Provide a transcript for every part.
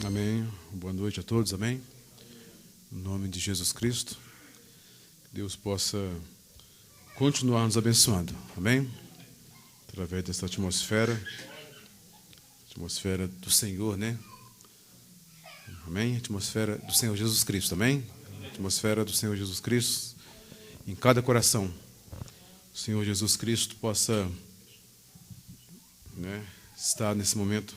Amém. Boa noite a todos, amém. Em nome de Jesus Cristo, que Deus possa continuar nos abençoando, amém. Através dessa atmosfera do Senhor, né? Amém. Atmosfera do Senhor Jesus Cristo, amém. Atmosfera do Senhor Jesus Cristo em cada coração. O Senhor Jesus Cristo possa, né, estar nesse momento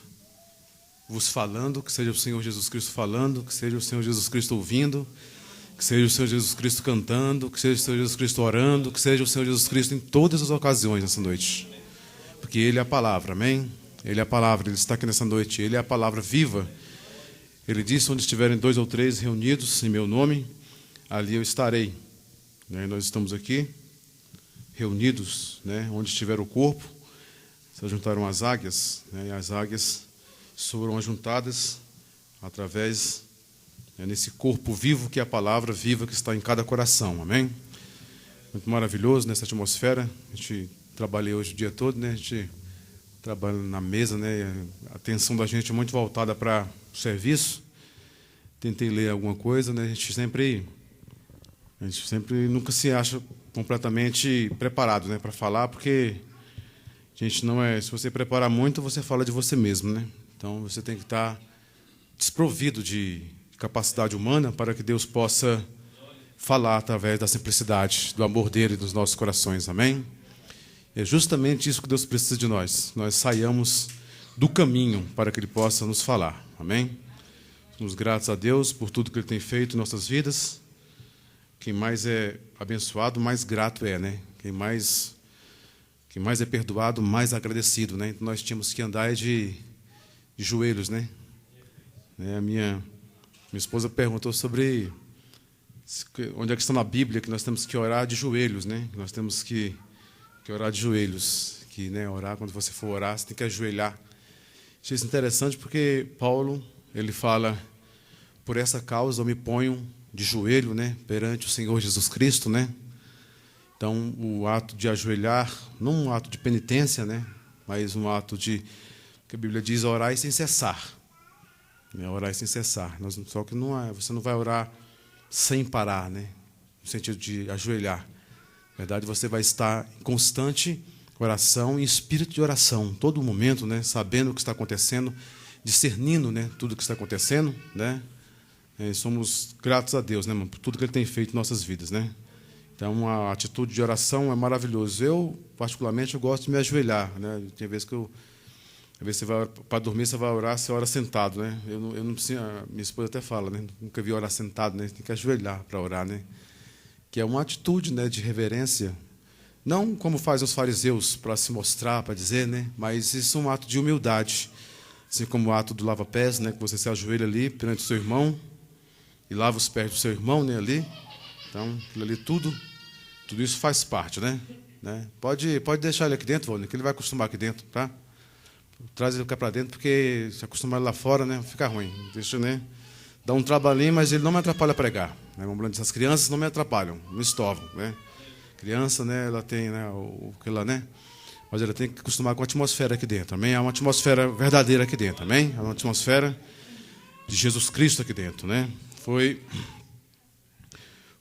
vos falando, que seja o Senhor Jesus Cristo falando, que seja o Senhor Jesus Cristo ouvindo, que seja o Senhor Jesus Cristo cantando, que seja o Senhor Jesus Cristo orando, que seja o Senhor Jesus Cristo em todas as ocasiões nessa noite. Porque Ele é a palavra, amém? Ele é a palavra, Ele está aqui nessa noite, Ele é a palavra viva. Ele disse, onde estiverem 2 ou 3 reunidos em meu nome, ali eu estarei. Né? Nós estamos aqui, reunidos, né? Onde estiver o corpo, se juntaram as águias, né? E as águias foram ajuntadas através, né, nesse corpo vivo que é a palavra viva que está em cada coração, amém? Muito maravilhoso nessa atmosfera. A gente trabalhou hoje o dia todo, né? A gente trabalha na mesa, né? A atenção da gente é muito voltada para o serviço. Tentei ler alguma coisa, né? A gente sempre nunca se acha completamente preparado, né, para falar, porque a gente não é. Se você preparar muito, você fala de você mesmo, né? Então, você tem que estar desprovido de capacidade humana para que Deus possa falar através da simplicidade, do amor dele nos nossos corações, amém? É justamente isso que Deus precisa de nós. Nós saiamos do caminho para que Ele possa nos falar, amém? Somos gratos a Deus por tudo que Ele tem feito em nossas vidas. Quem mais é abençoado, mais grato é, né? Quem mais é perdoado, mais agradecido, né? Então, nós tínhamos que andar de joelhos, né? A minha esposa perguntou sobre onde é que está na Bíblia que nós temos que orar de joelhos, né? Nós temos que orar de joelhos, que, né, orar, quando você for orar, você tem que ajoelhar. Achei isso interessante porque Paulo, ele fala, por essa causa eu me ponho de joelho, né, perante o Senhor Jesus Cristo, né? Então, o ato de ajoelhar, não um ato de penitência, né, mas um ato de, que a Bíblia diz, orar sem cessar. Orar sem cessar. Só que você não vai orar sem parar, né? No sentido de ajoelhar. Na verdade, você vai estar em constante oração, em espírito de oração, todo momento, né? Sabendo o que está acontecendo, discernindo, né, tudo o que está acontecendo, né? Somos gratos a Deus, né, por tudo que Ele tem feito em nossas vidas, né? Então, a atitude de oração é maravilhosa. Eu, particularmente, eu gosto de me ajoelhar, né? Tem vezes que às vezes você vai para dormir, você vai orar, você ora sentado, né? Eu não preciso, minha esposa até fala, né? Nunca vi orar sentado, né? Tem que ajoelhar para orar, né? Que é uma atitude, né, de reverência, não como fazem os fariseus para se mostrar, para dizer, né? Mas isso é um ato de humildade, assim como o ato do lava-pés, né? Que você se ajoelha ali perante o seu irmão e lava os pés do seu irmão, né? Ali, então aquilo ali tudo isso faz parte, né? Pode deixar ele aqui dentro, Valdir, que ele vai acostumar aqui dentro, tá? Traz ele para dentro, porque se acostumar lá fora, né, fica ruim. Deixa, né? Dá um trabalhinho, mas ele não me atrapalha a pregar. Né? As crianças não me atrapalham, não estorvam, né? Criança, né, ela tem, né, que lá, né? Mas ela tem que acostumar com a atmosfera aqui dentro, amém? Há uma atmosfera verdadeira aqui dentro, amém? Há uma atmosfera de Jesus Cristo aqui dentro, né?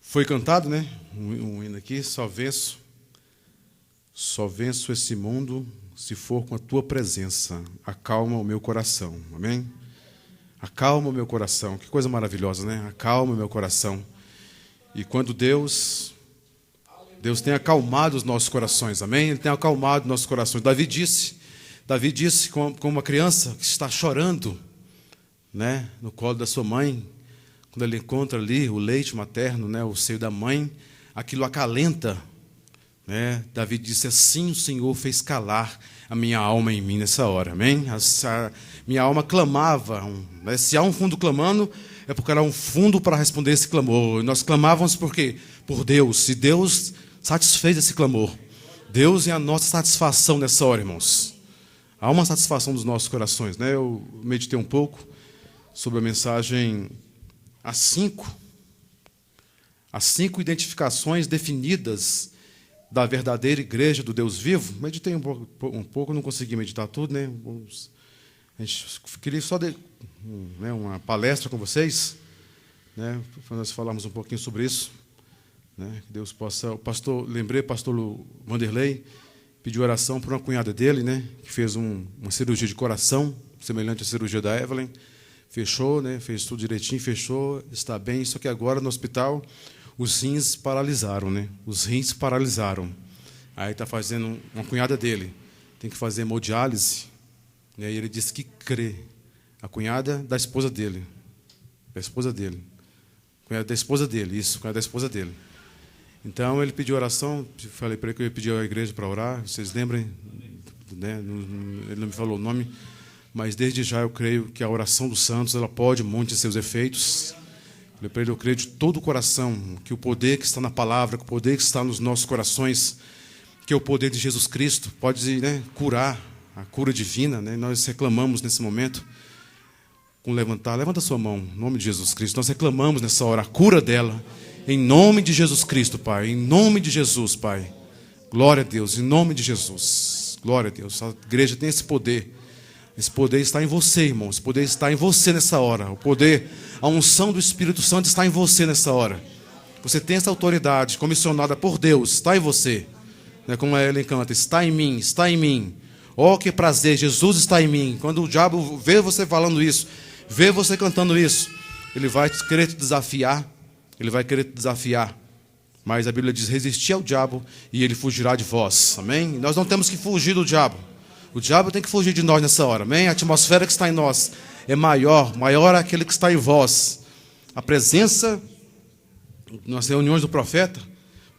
Foi cantado, né? Um hino aqui, só venço esse mundo se for com a tua presença, acalma o meu coração, amém? Acalma o meu coração, que coisa maravilhosa, né? Acalma o meu coração. E quando Deus Deus tem acalmado os nossos corações, amém? Ele tem acalmado os nossos corações. Davi disse como uma criança que está chorando, né, no colo da sua mãe, quando ele encontra ali o leite materno, né, o seio da mãe, aquilo acalenta, né? Davi disse: assim o Senhor fez calar a minha alma em mim nessa hora, amém? Minha alma clamava, né? Se há um fundo clamando, é porque era um fundo para responder esse clamor. E nós clamávamos por quê? Por Deus. E Deus satisfez esse clamor. Deus é a nossa satisfação nessa hora, irmãos. Há uma satisfação dos nossos corações, né? Eu meditei um pouco sobre a mensagem as cinco identificações definidas da verdadeira igreja do Deus vivo. Meditei um pouco, não consegui meditar tudo, né? A gente queria só uma palestra com vocês, né? Para nós falarmos um pouquinho sobre isso, né? Que Deus possa. Pastor Vanderlei pediu oração por uma cunhada dele, né? Que fez uma cirurgia de coração, semelhante à cirurgia da Evelyn. Fechou, né? Fez tudo direitinho, fechou, está bem. Só que agora no hospital os rins paralisaram, né? Os rins paralisaram. Aí está fazendo uma cunhada dele, tem que fazer hemodiálise. E aí ele disse que crê. A cunhada da esposa dele. Cunhada da esposa dele, isso, cunhada da esposa dele. Então ele pediu oração, falei para ele que eu ia pedir à igreja para orar. Vocês lembrem, né? Ele não me falou o nome, mas desde já eu creio que a oração dos santos ela pode muitos seus efeitos. Falei para ele, eu creio de todo o coração que o poder que está na palavra, que o poder que está nos nossos corações, que é o poder de Jesus Cristo, pode, né, curar, a cura divina, né? Nós reclamamos nesse momento, levanta a sua mão, em nome de Jesus Cristo. Nós reclamamos nessa hora a cura dela, em nome de Jesus Cristo, Pai, em nome de Jesus, Pai. Glória a Deus, em nome de Jesus. Glória a Deus. A igreja tem esse poder. Esse poder está em você, irmão. Esse poder está em você nessa hora. O poder, a unção do Espírito Santo está em você nessa hora. Você tem essa autoridade comissionada por Deus, está em você. Como a Ellen canta, está em mim, está em mim. Oh, que prazer, Jesus está em mim. Quando o diabo vê você falando isso, vê você cantando isso, ele vai querer te desafiar. Ele vai querer te desafiar. Mas a Bíblia diz, resistir ao diabo e ele fugirá de vós. Amém? Nós não temos que fugir do diabo. O diabo tem que fugir de nós nessa hora. Amém? A atmosfera que está em nós é maior é aquele que está em vós. A presença nas reuniões do profeta,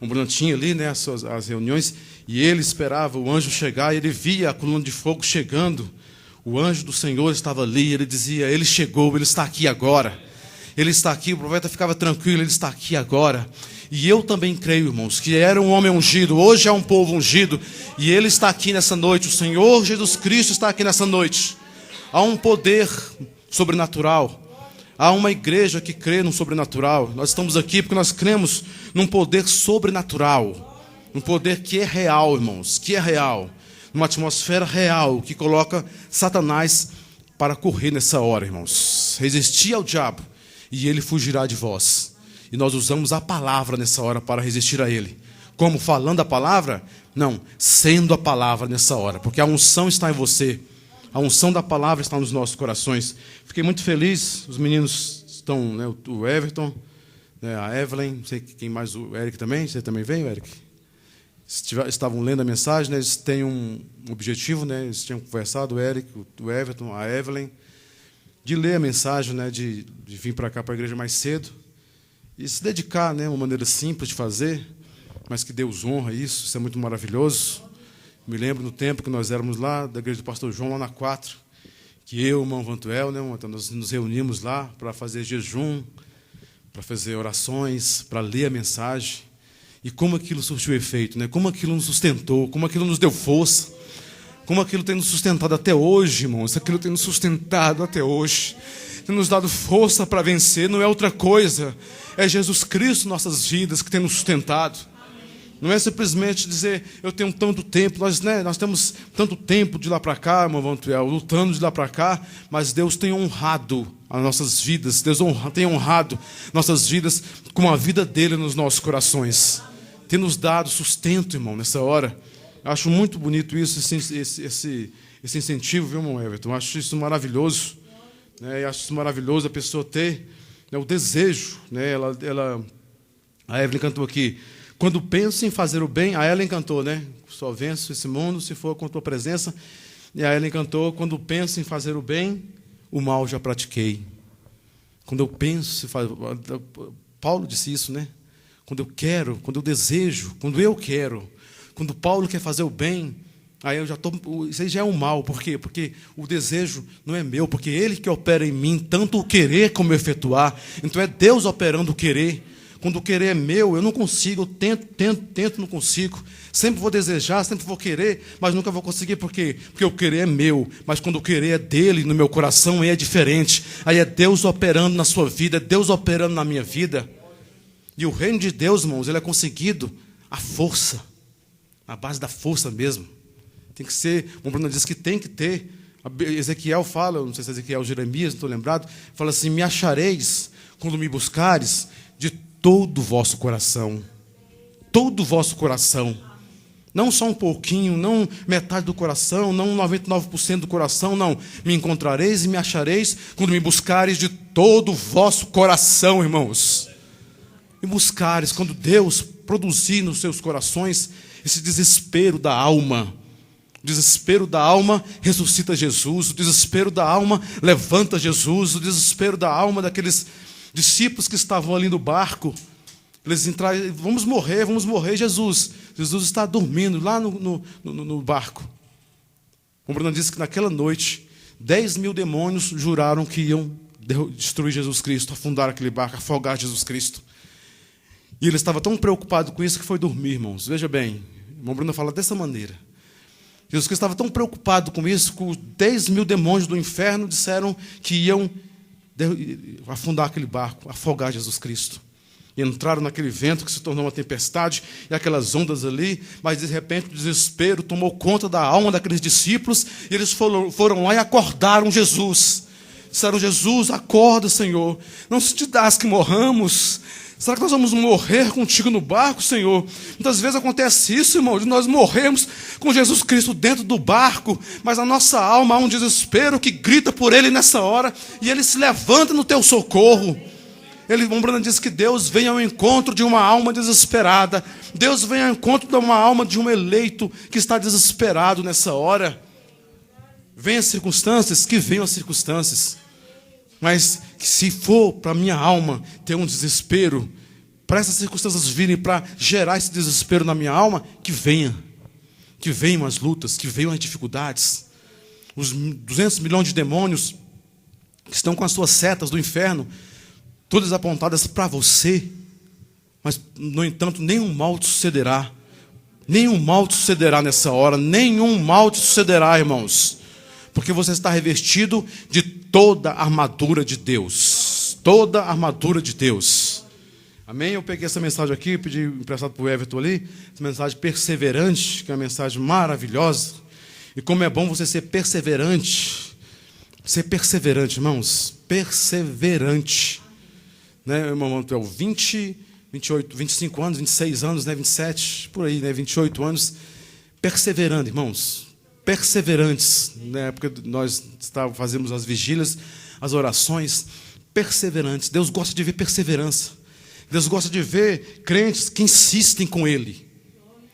o Bruno tinha ali, né, as reuniões, e ele esperava o anjo chegar, e ele via a coluna de fogo chegando. O anjo do Senhor estava ali, ele dizia, ele chegou, ele está aqui agora. Ele está aqui, o profeta ficava tranquilo, ele está aqui agora. E eu também creio, irmãos, que era um homem ungido, hoje é um povo ungido, e ele está aqui nessa noite, o Senhor Jesus Cristo está aqui nessa noite. Há um poder sobrenatural, há uma igreja que crê no sobrenatural. Nós estamos aqui porque nós cremos num poder sobrenatural, um poder que é real, irmãos, que é real, uma atmosfera real, que coloca Satanás para correr nessa hora, irmãos. Resistir ao diabo, e ele fugirá de vós. E nós usamos a palavra nessa hora para resistir a ele. Como? Falando a palavra? Não, sendo a palavra nessa hora. Porque a unção está em você. A unção da palavra está nos nossos corações. Fiquei muito feliz. Os meninos estão, né, o Everton, né, a Evelyn, não sei quem mais, o Eric também. Você também veio, Eric? Estavam lendo a mensagem, né, eles têm um objetivo, né, eles tinham conversado, o Eric, o Everton, a Evelyn, de ler a mensagem, né, de vir para cá, para a igreja mais cedo. E se dedicar, né, uma maneira simples de fazer, mas que Deus honra isso, isso é muito maravilhoso. Me lembro no tempo que nós éramos lá, da igreja do pastor João, lá na 4, que eu, o irmão Vantuel, né, então nós nos reunimos lá para fazer jejum, para fazer orações, para ler a mensagem. E como aquilo surtiu efeito, né? Como aquilo nos sustentou, como aquilo nos deu força, como aquilo tem nos sustentado até hoje, irmãos. Aquilo tem nos sustentado até hoje, tem nos dado força para vencer. Não é outra coisa, é Jesus Cristo em nossas vidas que tem nos sustentado. Não é simplesmente dizer, eu tenho tanto tempo, nós temos tanto tempo de lá para cá, irmão Vantuel, lutando de lá para cá, mas Deus tem honrado as nossas vidas, Deus tem honrado nossas vidas com a vida dele nos nossos corações. Tem nos dado sustento, irmão, nessa hora. Eu acho muito bonito isso, esse incentivo, viu, irmão Everton? Eu acho isso maravilhoso. Né? Eu acho isso maravilhoso a pessoa ter, né, o desejo. Né? A Evelyn cantou aqui. Quando penso em fazer o bem, a Ellen cantou, né? Só venço esse mundo se for com a tua presença. E a Ellen cantou, quando penso em fazer o bem, o mal já pratiquei. Quando eu penso, Paulo disse isso, né? Quando eu quero, quando eu desejo, quando Paulo quer fazer o bem, aí eu já estou, isso aí já é um mal. Por quê? Porque o desejo não é meu, porque ele que opera em mim, tanto o querer como o efetuar. Então é Deus operando o querer. Quando o querer é meu, eu não consigo, eu tento, não consigo. Sempre vou desejar, sempre vou querer, mas nunca vou conseguir. Por quê? Porque o querer é meu, mas quando o querer é dele, no meu coração, aí é diferente. Aí é Deus operando na sua vida, é Deus operando na minha vida. E o reino de Deus, irmãos, ele é conseguido à força, à base da força mesmo. Tem que ser, o Bruno diz que tem que ter. Ezequiel fala, não sei se é Ezequiel ou Jeremias, não estou lembrado, fala assim: me achareis quando me buscares de todo o vosso coração. Todo o vosso coração. Não só um pouquinho, não metade do coração, não 99% do coração, não. Me encontrareis e me achareis quando me buscares de todo o vosso coração, irmãos. E buscares, quando Deus produzir nos seus corações esse desespero da alma. O desespero da alma ressuscita Jesus. O desespero da alma levanta Jesus. O desespero da alma daqueles discípulos que estavam ali no barco. Eles entraram, vamos morrer, Jesus. Jesus está dormindo lá no barco. O Bruno disse que naquela noite, 10.000 demônios juraram que iam destruir Jesus Cristo, afundar aquele barco, afogar Jesus Cristo. E ele estava tão preocupado com isso que foi dormir, irmãos. Veja bem, o irmão Bruno fala dessa maneira. Jesus Cristo estava tão preocupado com isso, que os 10.000 demônios do inferno disseram que iam afundar aquele barco, afogar Jesus Cristo. E entraram naquele vento que se tornou uma tempestade, e aquelas ondas ali, mas de repente o desespero tomou conta da alma daqueles discípulos, e eles foram lá e acordaram Jesus. Disseram: Jesus, acorda, Senhor, não se te dás que morramos. Será que nós vamos morrer contigo no barco, Senhor? Muitas vezes acontece isso, irmão, de nós morrermos com Jesus Cristo dentro do barco, mas a nossa alma há um desespero que grita por Ele nessa hora, e Ele se levanta no teu socorro. O Bruno diz que Deus vem ao encontro de uma alma desesperada. Deus vem ao encontro de uma alma de um eleito que está desesperado nessa hora. Vem as circunstâncias, que venham as circunstâncias. Mas que se for para a minha alma ter um desespero, para essas circunstâncias virem para gerar esse desespero na minha alma, que venha. Que venham as lutas, que venham as dificuldades. Os 200 milhões de demônios que estão com as suas setas do inferno, todas apontadas para você, mas, no entanto, nenhum mal te sucederá. Nenhum mal te sucederá nessa hora, nenhum mal te sucederá, irmãos, porque você está revestido de toda a armadura de Deus. Toda a armadura de Deus. Amém? Eu peguei essa mensagem aqui, pedi emprestado para o Everton ali, essa mensagem perseverante, que é uma mensagem maravilhosa. E como é bom você ser perseverante. Ser perseverante, irmãos, perseverante. Né, irmão, tu é o 20, 28, 25 anos, 26 anos, né, 27, por aí, né, 28 anos, perseverando, irmãos, perseverantes, né, porque nós fazemos as vigílias, as orações, perseverantes. Deus gosta de ver perseverança. Deus gosta de ver crentes que insistem com Ele,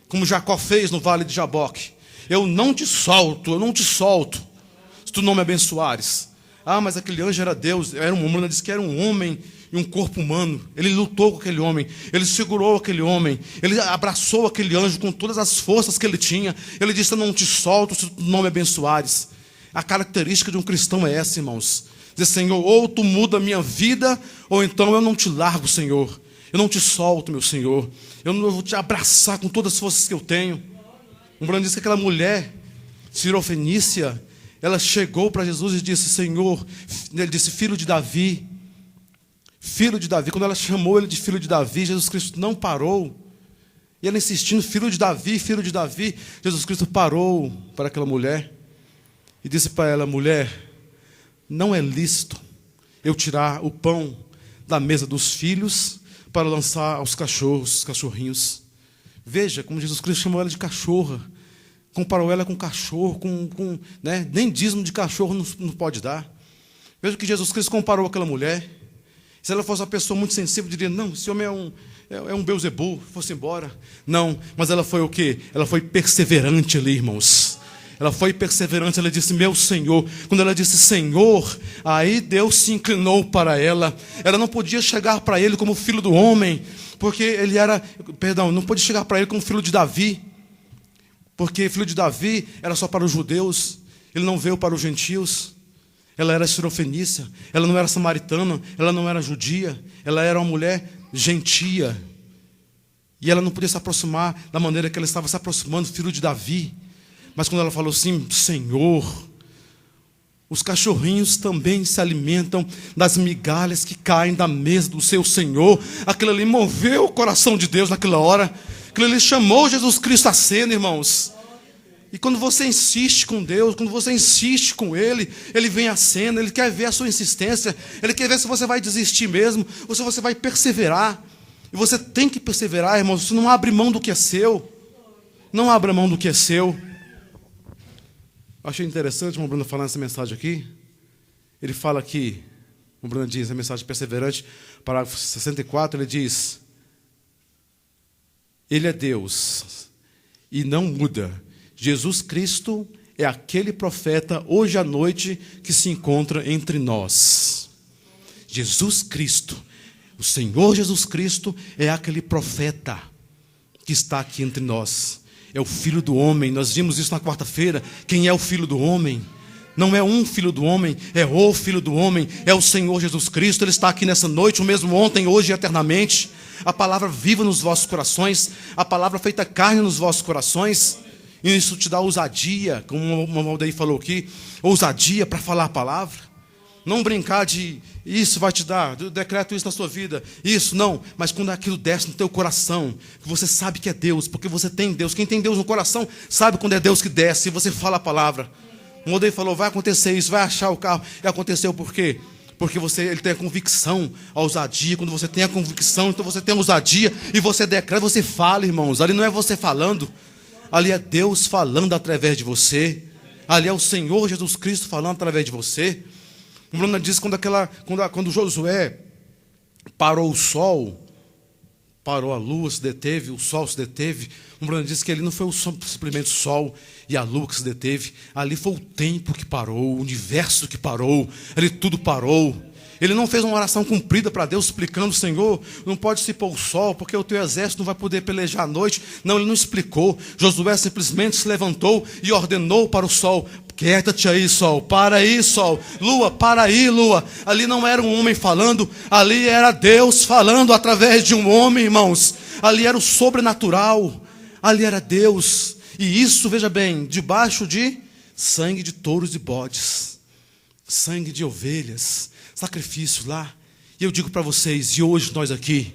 como Jacó fez no vale de Jaboque. Eu não te solto, se tu não me abençoares. Ah, mas aquele anjo era Deus, era um homem, disse que era um homem e um corpo humano. Ele lutou com aquele homem, ele segurou aquele homem, ele abraçou aquele anjo com todas as forças que ele tinha. Ele disse: eu não te solto se tu não me abençoares. A característica de um cristão é essa, irmãos. Dizer: Senhor, ou tu muda a minha vida, ou então eu não te largo, Senhor. Eu não te solto, meu Senhor. Eu não vou te abraçar com todas as forças que eu tenho. O Bruno disse que aquela mulher sirofenícia, ela chegou para Jesus e disse: Senhor, ele disse: filho de Davi. Filho de Davi. Quando ela chamou ele de filho de Davi, Jesus Cristo não parou. E ela insistindo: filho de Davi, filho de Davi. Jesus Cristo parou para aquela mulher e disse para ela: mulher, não é lícito eu tirar o pão da mesa dos filhos para lançar aos cachorros, os cachorrinhos. Veja como Jesus Cristo chamou ela de cachorra. Comparou ela com cachorro, né? Nem dízimo de cachorro não pode dar. Veja que Jesus Cristo comparou aquela mulher. Se ela fosse uma pessoa muito sensível, diria: não, esse homem é um Beelzebul, fosse embora. Não, mas ela foi o quê? Ela foi perseverante ali, irmãos. Ela foi perseverante, ela disse, meu Senhor. Quando ela disse, Senhor, aí Deus se inclinou para ela. Ela não podia chegar para ele como filho do homem, porque ele era, não podia chegar para ele como filho de Davi, porque filho de Davi era só para os judeus, ele não veio para os gentios. Ela era sirofenícia, ela não era samaritana, ela não era judia, ela era uma mulher gentia. E ela não podia se aproximar da maneira que ela estava se aproximando, filho de Davi. Mas quando ela falou assim, Senhor, os cachorrinhos também se alimentam das migalhas que caem da mesa do seu Senhor. Aquilo ali moveu o coração de Deus naquela hora. Aquilo ali chamou Jesus Cristo à cena, irmãos. E quando você insiste com Deus, quando você insiste com Ele, Ele vem à cena, Ele quer ver a sua insistência, Ele quer ver se você vai desistir mesmo, ou se você vai perseverar. E você tem que perseverar, irmãos, você não abre mão do que é seu. Não abra mão do que é seu. Achei interessante o irmão Bruno falando essa mensagem aqui. Ele fala aqui, o Bruno diz, a mensagem perseverante, parágrafo 64, ele diz, Ele é Deus e não muda. Jesus Cristo é aquele profeta hoje à noite que se encontra entre nós. Jesus Cristo, o Senhor Jesus Cristo é aquele profeta que está aqui entre nós. É o Filho do Homem, nós vimos isso na quarta-feira. Quem é o Filho do Homem? Não é um Filho do Homem, é o Filho do Homem, é o Senhor Jesus Cristo. Ele está aqui nessa noite, o mesmo ontem, hoje e eternamente. A palavra viva nos vossos corações, a palavra feita carne nos vossos corações. E isso te dá ousadia, como o Valdeir falou aqui, ousadia para falar a palavra. Não brincar de, isso vai te dar, decreto isso na sua vida, isso, não. Mas quando aquilo desce no teu coração, que você sabe que é Deus, porque você tem Deus. Quem tem Deus no coração, sabe quando é Deus que desce, e você fala a palavra. O Valdeir falou, vai acontecer isso, vai achar o carro. E aconteceu por quê? Porque ele tem a convicção, a ousadia. Quando você tem a convicção, então você tem a ousadia, e você decreta, você fala, irmãos. Ali não é você falando, ali é Deus falando através de você. Ali é o Senhor Jesus Cristo falando através de você. O Bruno diz quando Josué parou o sol, parou a lua, se deteve, o sol se deteve. O Bruno diz que ali não foi simplesmente o sol e a lua que se deteve. Ali foi o tempo que parou, o universo que parou. Ali tudo parou. Ele não fez uma oração cumprida para Deus, explicando, Senhor, não pode se pôr o sol, porque o teu exército não vai poder pelejar à noite. Não, ele não explicou. Josué simplesmente se levantou e ordenou para o sol, quieta-te aí, sol, para aí, sol. Lua, para aí, lua. Ali não era um homem falando, ali era Deus falando através de um homem, irmãos. Ali era o sobrenatural, ali era Deus. E isso, veja bem, debaixo de sangue de touros e bodes, sangue de ovelhas, sacrifício lá. E eu digo para vocês, e hoje nós aqui,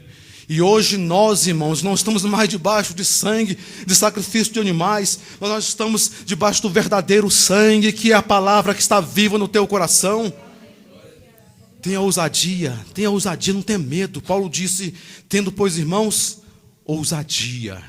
e hoje nós, irmãos, não estamos mais debaixo de sangue, de sacrifício de animais, mas nós estamos debaixo do verdadeiro sangue, que é a palavra que está viva no teu coração. Tenha ousadia, não tenha medo. Paulo disse, tendo, pois, irmãos, ousadia.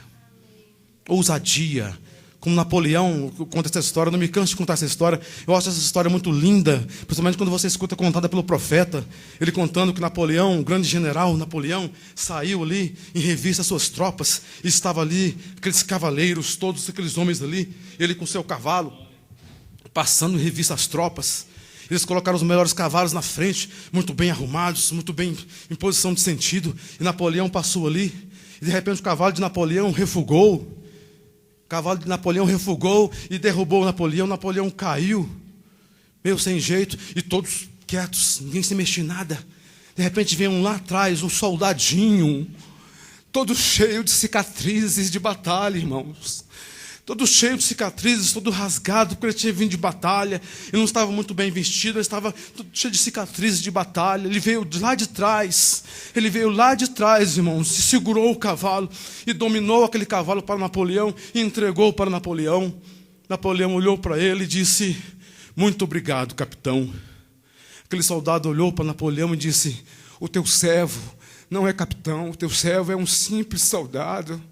Ousadia. Como Napoleão, eu conto essa história, não me canso de contar essa história. Eu acho essa história muito linda, principalmente quando você escuta contada pelo profeta. Ele contando que Napoleão, o grande general Napoleão, saiu ali em revista às suas tropas. E estava ali, aqueles cavaleiros, todos aqueles homens ali, ele com seu cavalo, passando em revista às tropas. Eles colocaram os melhores cavalos na frente, muito bem arrumados, muito bem em posição de sentido. E Napoleão passou ali, e de repente o cavalo de Napoleão refugou. O cavalo de Napoleão refugou e derrubou Napoleão. Napoleão caiu, meio sem jeito, e todos quietos, ninguém se mexia em nada. De repente vem um lá atrás, um soldadinho, todo cheio de cicatrizes de batalha, irmãos. Todo cheio de cicatrizes, todo rasgado, porque ele tinha vindo de batalha. Ele não estava muito bem vestido, ele estava todo cheio de cicatrizes de batalha. Ele veio de lá de trás. Ele veio lá de trás, irmãos, e segurou o cavalo e dominou aquele cavalo para Napoleão e entregou para Napoleão. Napoleão olhou para ele e disse, muito obrigado, capitão. Aquele soldado olhou para Napoleão e disse, o teu servo não é capitão, o teu servo é um simples soldado.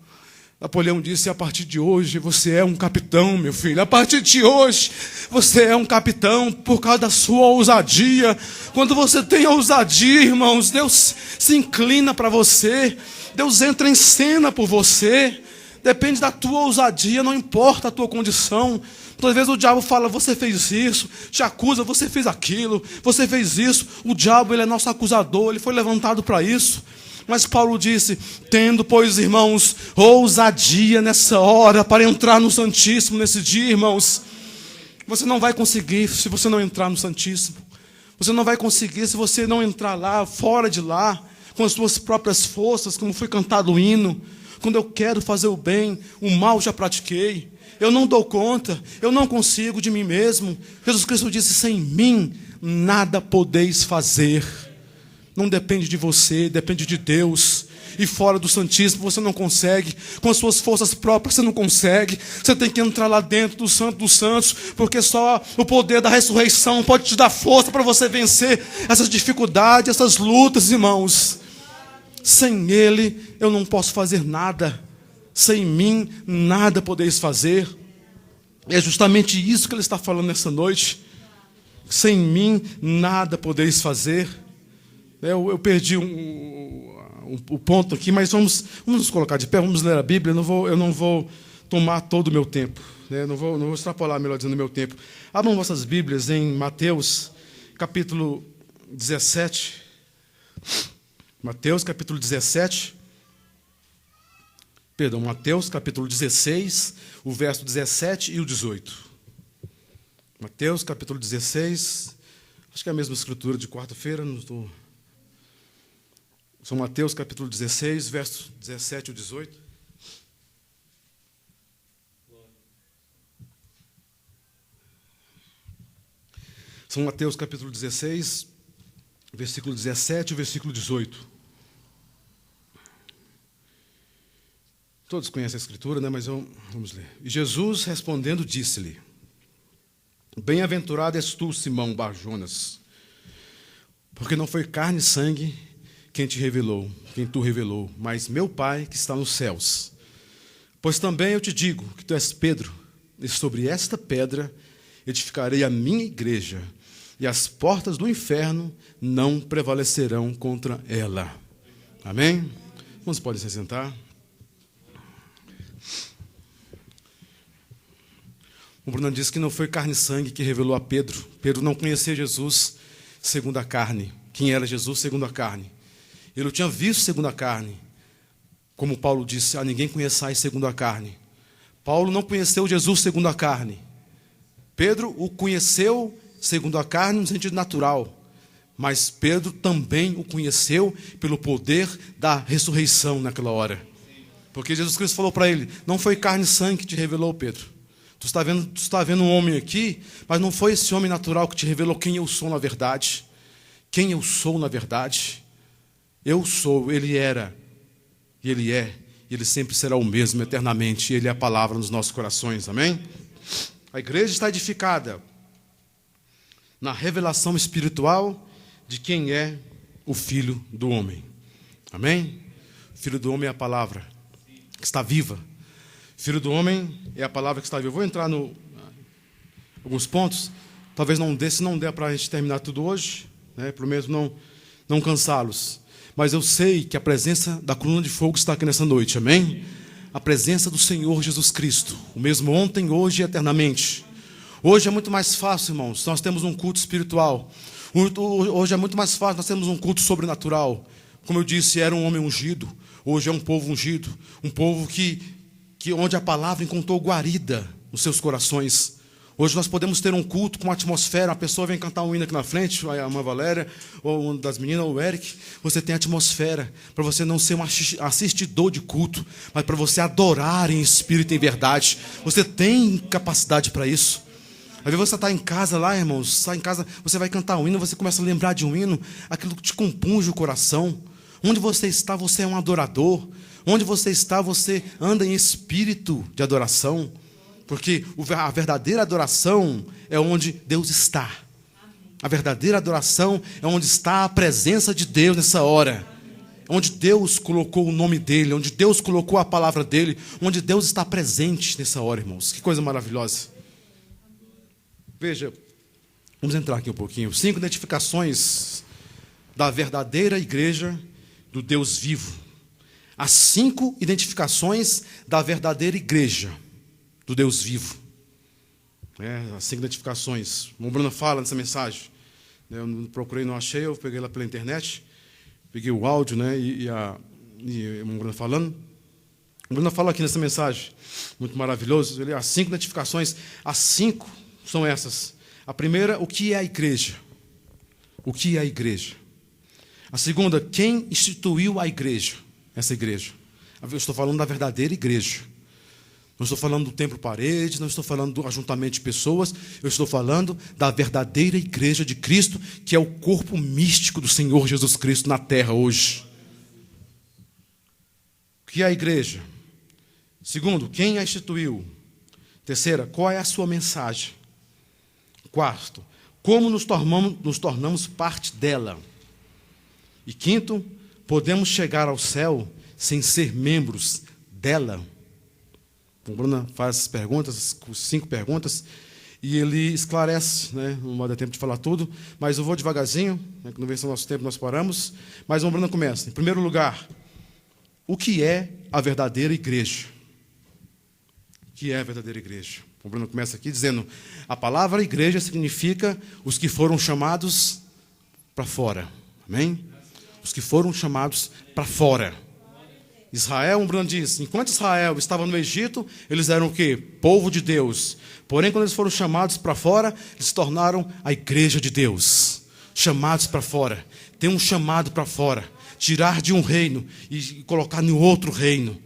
Napoleão disse, a partir de hoje você é um capitão, meu filho. A partir de hoje você é um capitão por causa da sua ousadia. Quando você tem ousadia, irmãos, Deus se inclina para você. Deus entra em cena por você. Depende da tua ousadia, não importa a tua condição. Todas vezes o diabo fala, você fez isso, te acusa, você fez aquilo, você fez isso. O diabo, ele é nosso acusador, ele foi levantado para isso. Mas Paulo disse, tendo, pois, irmãos, ousadia nessa hora para entrar no Santíssimo nesse dia, irmãos. Você não vai conseguir se você não entrar no Santíssimo. Você não vai conseguir se você não entrar lá, fora de lá, com as suas próprias forças, como foi cantado o hino. Quando eu quero fazer o bem, o mal já pratiquei. Eu não dou conta, eu não consigo de mim mesmo. Jesus Cristo disse, sem mim nada podeis fazer. Não depende de você, depende de Deus. E fora do Santíssimo você não consegue. Com as suas forças próprias você não consegue. Você tem que entrar lá dentro do Santo dos Santos, porque só o poder da ressurreição pode te dar força para você vencer essas dificuldades, essas lutas, irmãos. Sem Ele eu não posso fazer nada. Sem mim nada podeis fazer. É justamente isso que Ele está falando nessa noite. Sem mim nada podeis fazer. Eu perdi o ponto aqui, mas vamos nos colocar de pé, vamos ler a Bíblia. Eu não vou tomar todo o meu tempo, né? Não vou extrapolar, melhor dizendo, o meu tempo. Abram vossas Bíblias em Mateus, capítulo 17. Mateus, capítulo 17. Perdão, Mateus, capítulo 16, o verso 17 e o 18. Mateus, capítulo 16. Acho que é a mesma escritura de quarta-feira, não estou... São Mateus, capítulo 16, versos 17 e 18. São Mateus, capítulo 16, versículo 17 e versículo 18. Todos conhecem a escritura, né? Mas vamos ler. E Jesus, respondendo, disse-lhe, bem-aventurado és tu, Simão Bar-Jonas, porque não foi carne e sangue quem tu revelou, mas meu Pai que está nos céus. Pois também eu te digo que tu és Pedro, e sobre esta pedra edificarei a minha igreja, e as portas do inferno não prevalecerão contra ela. Amém? Vamos, pode se sentar. O Bruno disse que não foi carne e sangue que revelou a Pedro. Pedro não conhecia Jesus segundo a carne. Quem era Jesus segundo a carne? Ele o tinha visto segundo a carne. Como Paulo disse, a ninguém conheçais segundo a carne. Paulo não conheceu Jesus segundo a carne. Pedro o conheceu segundo a carne no sentido natural. Mas Pedro também o conheceu pelo poder da ressurreição naquela hora. Porque Jesus Cristo falou para ele, não foi carne e sangue que te revelou, Pedro. Tu está vendo um homem aqui, mas não foi esse homem natural que te revelou quem eu sou na verdade. Quem eu sou na verdade. Eu sou, Ele era, e Ele é, e Ele sempre será o mesmo eternamente, e Ele é a palavra nos nossos corações, amém? A igreja está edificada na revelação espiritual de quem é o Filho do Homem, amém? O Filho do Homem é a palavra que está viva. Filho do Homem é a palavra que está viva. Eu vou entrar em alguns pontos, talvez não dê, se não der para a gente terminar tudo hoje, né? Pelo menos não cansá-los. Mas eu sei que a presença da coluna de fogo está aqui nessa noite, amém? A presença do Senhor Jesus Cristo, o mesmo ontem, hoje e eternamente. Hoje é muito mais fácil, irmãos, nós temos um culto espiritual. Hoje é muito mais fácil, nós temos um culto sobrenatural. Como eu disse, era um homem ungido, hoje é um povo ungido. Um povo onde a palavra encontrou guarida nos seus corações. Hoje nós podemos ter um culto com uma atmosfera, uma pessoa vem cantar um hino aqui na frente, a irmã Valéria, ou uma das meninas, ou o Eric, você tem atmosfera, para você não ser um assistidor de culto, mas para você adorar em espírito e em verdade. Você tem capacidade para isso. Às vezes você está em casa lá, irmãos, está em casa, você vai cantar um hino, você começa a lembrar de um hino, aquilo que te compunge o coração. Onde você está, você é um adorador. Onde você está, você anda em espírito de adoração. Porque a verdadeira adoração é onde Deus está. A verdadeira adoração é onde está a presença de Deus nessa hora. Onde Deus colocou o nome dEle, onde Deus colocou a palavra dEle, onde Deus está presente nessa hora, irmãos. Que coisa maravilhosa. Veja, vamos entrar aqui um pouquinho. 5 identificações da verdadeira igreja do Deus vivo. as 5 identificações da verdadeira igreja do Deus vivo. As 5 identificações. O Bruno fala nessa mensagem. Eu não procurei, não achei, eu peguei lá pela internet, peguei o áudio, e o Bruno falando. O Bruno fala aqui nessa mensagem, muito maravilhoso, as 5 identificações, as 5 são essas. A primeira, o que é a igreja? O que é a igreja? A segunda, quem instituiu a igreja? Essa igreja. Eu estou falando da verdadeira igreja. Não estou falando do templo parede, não estou falando do ajuntamento de pessoas, eu estou falando da verdadeira igreja de Cristo, que é o corpo místico do Senhor Jesus Cristo na terra hoje. O que é a igreja? Segundo, quem a instituiu? Terceira, qual é a sua mensagem? Quarto, como nos tornamos parte dela? E quinto, podemos chegar ao céu sem ser membros dela? O Bruno faz as perguntas, 5 perguntas, e ele esclarece, não vai dar tempo de falar tudo, mas eu vou devagarzinho, que não vem ser o nosso tempo, nós paramos, mas o Bruno começa. Em primeiro lugar, o que é a verdadeira igreja? O que é a verdadeira igreja? O Bruno começa aqui dizendo, a palavra igreja significa os que foram chamados para fora. Amém? Os que foram chamados para fora. Israel, o Bruno diz, enquanto Israel estava no Egito, eles eram o quê? Povo de Deus. Porém, quando eles foram chamados para fora, eles se tornaram a igreja de Deus. Chamados para fora. Tem um chamado para fora. Tirar de um reino e colocar no outro reino.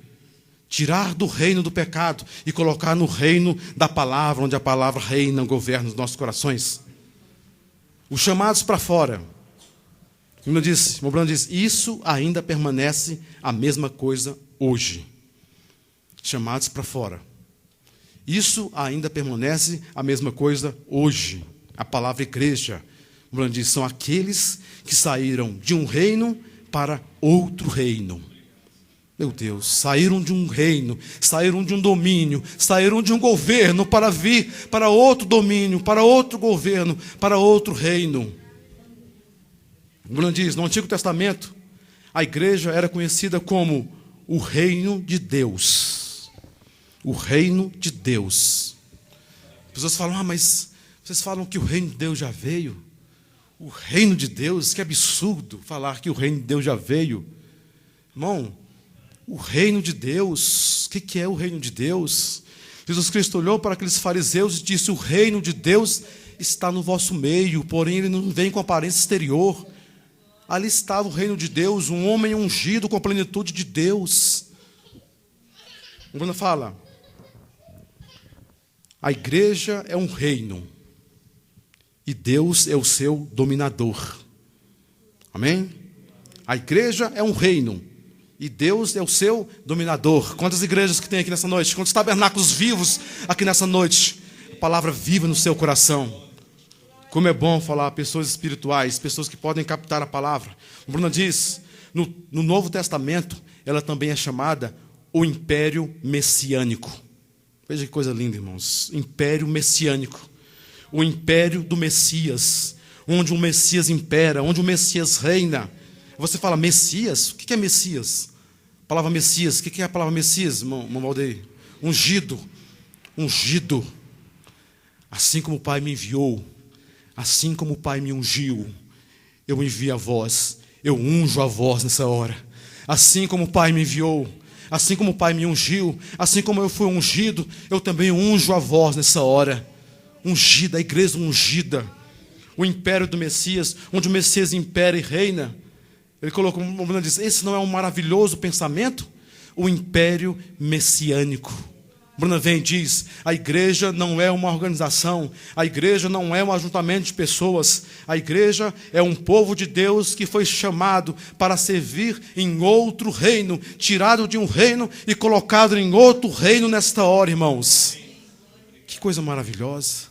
Tirar do reino do pecado e colocar no reino da palavra, onde a palavra reina, governa os nossos corações. Os chamados para fora. O Bruno diz, isso ainda permanece a mesma coisa hoje. Chamados para fora. Isso ainda permanece a mesma coisa hoje. A palavra igreja, o Bruno diz, são aqueles que saíram de um reino para outro reino. Meu Deus, saíram de um reino, saíram de um domínio, saíram de um governo para vir para outro domínio, para outro governo, para outro reino. O Bruno diz, no Antigo Testamento, a igreja era conhecida como o reino de Deus. O reino de Deus. As pessoas falam, mas vocês falam que o reino de Deus já veio? O reino de Deus, que absurdo falar que o reino de Deus já veio. Irmão, o reino de Deus, o que é o reino de Deus? Jesus Cristo olhou para aqueles fariseus e disse, o reino de Deus está no vosso meio, porém ele não vem com aparência exterior. Ali estava o reino de Deus, um homem ungido com a plenitude de Deus. O Bruno fala, a igreja é um reino e Deus é o seu dominador. Amém? A igreja é um reino e Deus é o seu dominador. Quantas igrejas que tem aqui nessa noite? Quantos tabernáculos vivos aqui nessa noite? A palavra viva no seu coração. Como é bom falar a pessoas espirituais, pessoas que podem captar a palavra. O Bruno diz, no Novo Testamento, ela também é chamada o Império Messiânico. Veja que coisa linda, irmãos. Império Messiânico. O Império do Messias. Onde o Messias impera, onde o Messias reina. Você fala, Messias? O que é Messias? A palavra Messias, o que é a palavra Messias, irmão Valdeir? Ungido. Ungido. Assim como o Pai me enviou, assim como o Pai me ungiu, eu envio a vós, eu unjo a vós nessa hora. Assim como o Pai me enviou, assim como o Pai me ungiu, assim como eu fui ungido, eu também unjo a vós nessa hora. Ungida, a igreja ungida, o império do Messias, onde o Messias impera e reina. Ele colocou, o Bruno diz, esse não é um maravilhoso pensamento? O império messiânico. Bruna vem e diz, a igreja não é uma organização, a igreja não é um ajuntamento de pessoas, a igreja é um povo de Deus que foi chamado para servir em outro reino, tirado de um reino e colocado em outro reino nesta hora, irmãos. Que coisa maravilhosa.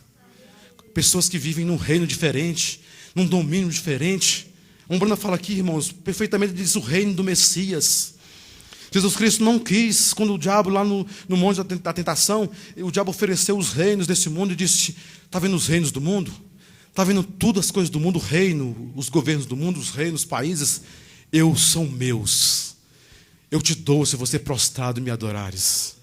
Pessoas que vivem num reino diferente, num domínio diferente. Bruna fala aqui, irmãos, perfeitamente diz o reino do Messias. Jesus Cristo não quis, quando o diabo lá no monte da tentação, o diabo ofereceu os reinos desse mundo e disse, está vendo os reinos do mundo? Está vendo tudo as coisas do mundo, o reino, os governos do mundo, os reinos, os países? São meus. eu te dou se você prostrado me adorares.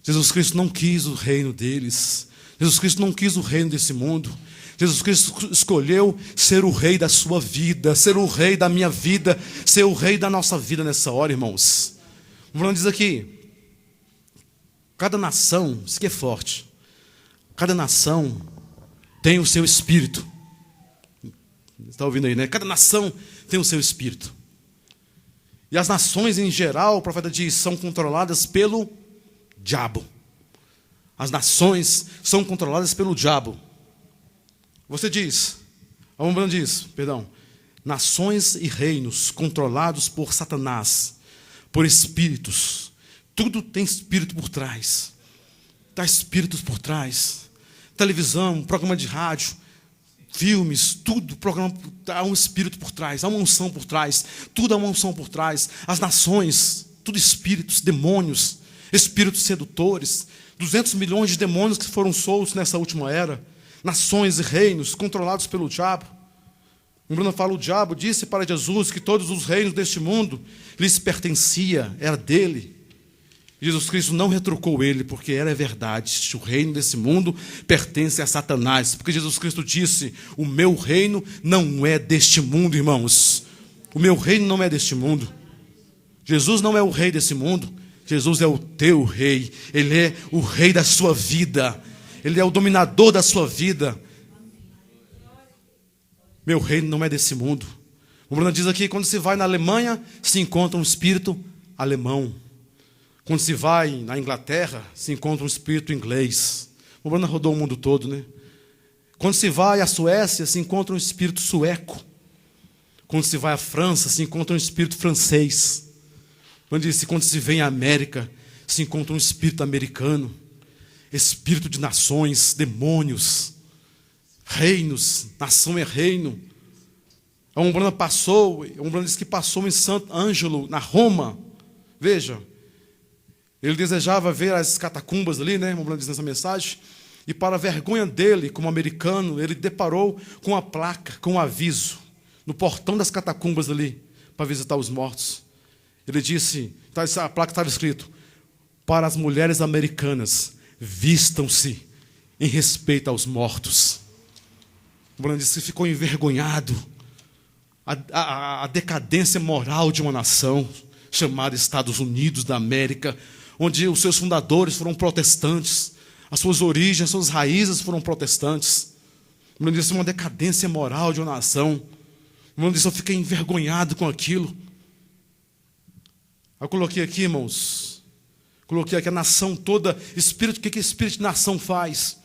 Jesus Cristo não quis o reino deles. Jesus Cristo não quis o reino desse mundo. Jesus Cristo escolheu ser o rei da sua vida, ser o rei da minha vida, ser o rei da nossa vida nessa hora, irmãos. O Bruno diz aqui, cada nação, isso aqui é forte, cada nação tem o seu espírito. Está ouvindo aí, né? Cada nação tem o seu espírito. E as nações em geral, o profeta diz, são controladas pelo diabo. As nações são controladas pelo diabo. Você diz, a Umbanda diz, nações e reinos controlados por Satanás, por espíritos. Tudo tem espírito por trás. Está espíritos por trás. Televisão, programa de rádio, filmes, tudo, programa, há um espírito por trás, há uma unção por trás, tudo há uma unção por trás. As nações, tudo espíritos, demônios, espíritos sedutores, 200 milhões de demônios que foram soltos nessa última era. Nações e reinos controlados pelo diabo. O Bruno fala, o diabo disse para Jesus que todos os reinos deste mundo lhes pertencia, era dele. Jesus Cristo não retrucou ele, porque era verdade. O reino desse mundo pertence a Satanás. Porque Jesus Cristo disse, o meu reino não é deste mundo, irmãos. O meu reino não é deste mundo. Jesus não é o rei desse mundo. Jesus é o teu rei. Ele é o rei da sua vida. Ele é o dominador da sua vida. Meu reino não é desse mundo. O Bruno diz aqui, quando se vai na Alemanha, se encontra um espírito alemão. Quando se vai na Inglaterra, se encontra um espírito inglês. O Bruno rodou o mundo todo, né? Quando se vai à Suécia, se encontra um espírito sueco. Quando se vai à França, se encontra um espírito francês. Quando se vem à América, se encontra um espírito americano. Espírito de nações, demônios, reinos, nação é reino. A Umbanda disse que passou em Santo Ângelo, na Roma. Veja, ele desejava ver as catacumbas ali, né? A Umbanda diz nessa mensagem. E para a vergonha dele, como americano, ele deparou com a placa, com um aviso, no portão das catacumbas ali, para visitar os mortos. Ele disse, a placa estava escrito, para as mulheres americanas, vistam-se em respeito aos mortos. O Bruno disse que ficou envergonhado. A decadência moral de uma nação chamada Estados Unidos da América, onde os seus fundadores foram protestantes, as suas origens, as suas raízes foram protestantes. O Bruno disse uma decadência moral de uma nação. O Bruno disse, eu fiquei envergonhado com aquilo. Eu coloquei aqui, irmãos, a nação toda, espírito, o que espírito de nação faz?